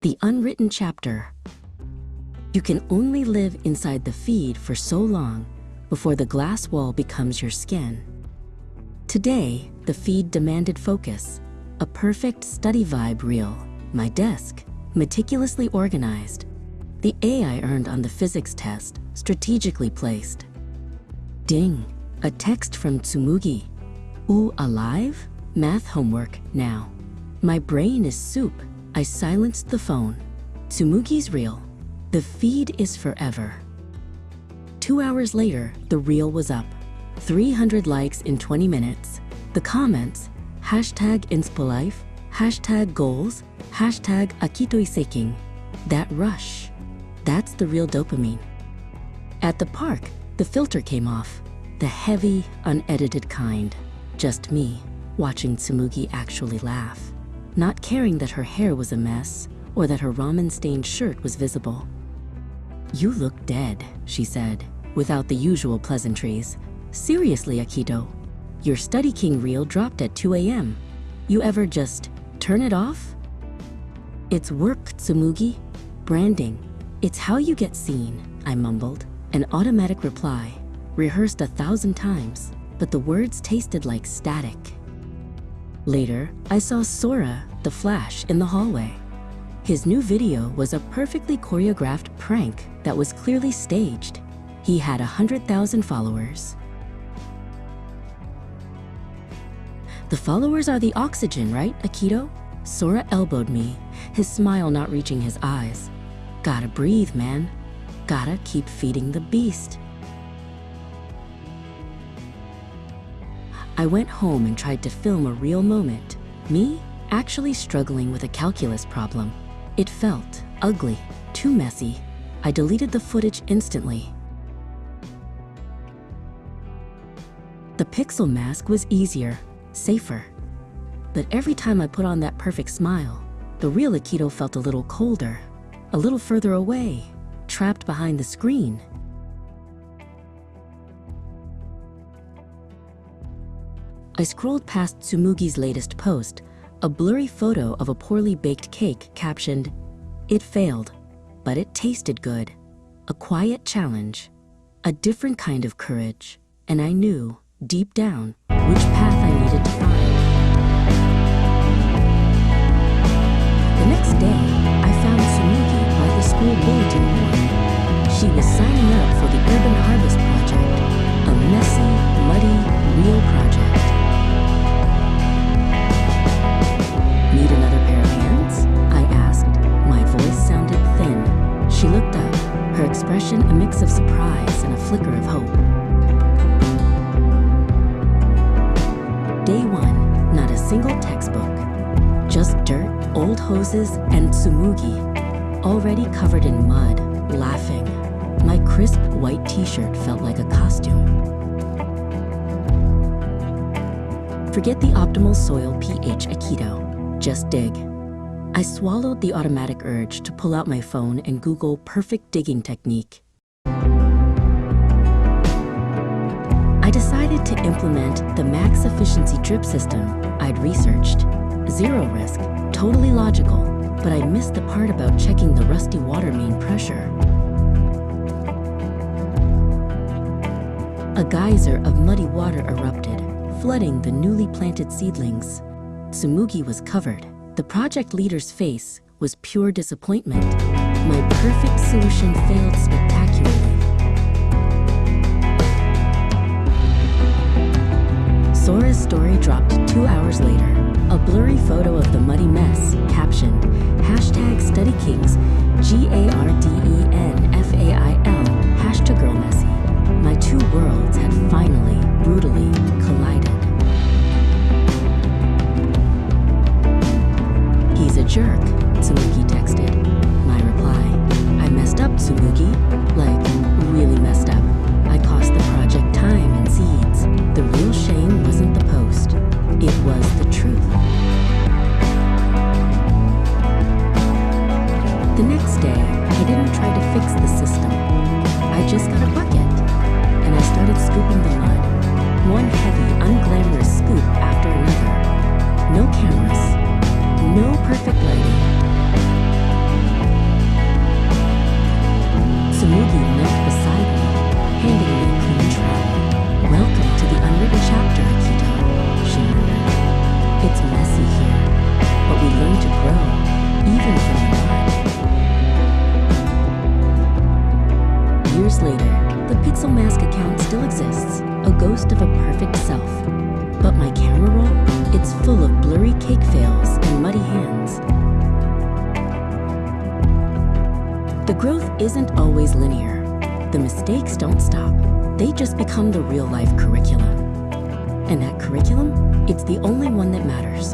The Unwritten Chapter. You can only live inside the feed for so long before the glass wall becomes your skin. Today, the feed demanded focus, a perfect study vibe reel, my desk, meticulously organized, the A I earned on the physics test, strategically placed. Ding, a text from Tsumugi. Ooh, alive? Math homework now. My brain is soup. I silenced the phone. Tsumugi's reel. The feed is forever. 2 hours later, the reel was up. 300 likes in 20 minutes. The comments, #inspolife, #goals, #Akito. That rush, that's the real dopamine. At the park, the filter came off. The heavy, unedited kind. Just me, watching Tsumugi actually laugh, not caring that her hair was a mess or that her ramen-stained shirt was visible. "You look dead," she said, without the usual pleasantries. "Seriously, Akito, your Study King reel dropped at 2 a.m. You ever just turn it off?" "It's work, Tsumugi. Branding. It's how you get seen," I mumbled, an automatic reply, rehearsed 1,000 times, but the words tasted like static. Later, I saw Sora, the Flash, in the hallway. His new video was a perfectly choreographed prank that was clearly staged. He had 100,000 followers. "The followers are the oxygen, right, Akito?" Sora elbowed me, his smile not reaching his eyes. "Gotta breathe, man. Gotta keep feeding the beast." I went home and tried to film a real moment. Me, actually struggling with a calculus problem. It felt ugly, too messy. I deleted the footage instantly. The pixel mask was easier, safer. But every time I put on that perfect smile, the real Akito felt a little colder, a little further away, trapped behind the screen. I scrolled past Tsumugi's latest post, a blurry photo of a poorly baked cake captioned, "It failed, but it tasted good." A quiet challenge, a different kind of courage, and I knew, deep down, which path I needed to find. The next day, I found Tsumugi by the school bulletin board. She was signing up for the Urban Harvest Project, a messy, muddy, real project. "Need another pair of hands?" I asked. My voice sounded thin. She looked up, her expression a mix of surprise and a flicker of hope. Day 1, not a single textbook. Just dirt, old hoses, and Tsumugi, already covered in mud, laughing. My crisp white t-shirt felt like a costume. Forget the optimal soil pH, Akito. Just dig. I swallowed the automatic urge to pull out my phone and Google perfect digging technique. I decided to implement the max efficiency drip system I'd researched. Zero risk, totally logical, but I missed the part about checking the rusty water main pressure. A geyser of muddy water erupted, flooding the newly planted seedlings. Tsumugi was covered. The project leader's face was pure disappointment. My perfect solution failed spectacularly. Sora's story dropped 2 hours later. A blurry photo of the muddy mess, captioned, #StudyKings, GARDENFAIL, #girlmessy. My two worlds had finally, brutally collided. "He's a jerk," Tsumugi texted. My reply, "I messed up, Tsumugi. Like, really messed up. I cost the project time and seeds. The real shame wasn't the post. It was the truth." The next day, I didn't try to fix the system. I just got a bucket, and I started mask account still exists, a ghost of a perfect self. But my camera roll, it's full of blurry cake fails and muddy hands. The growth isn't always linear. The mistakes don't stop. They just become the real-life curriculum. And that curriculum, it's the only one that matters.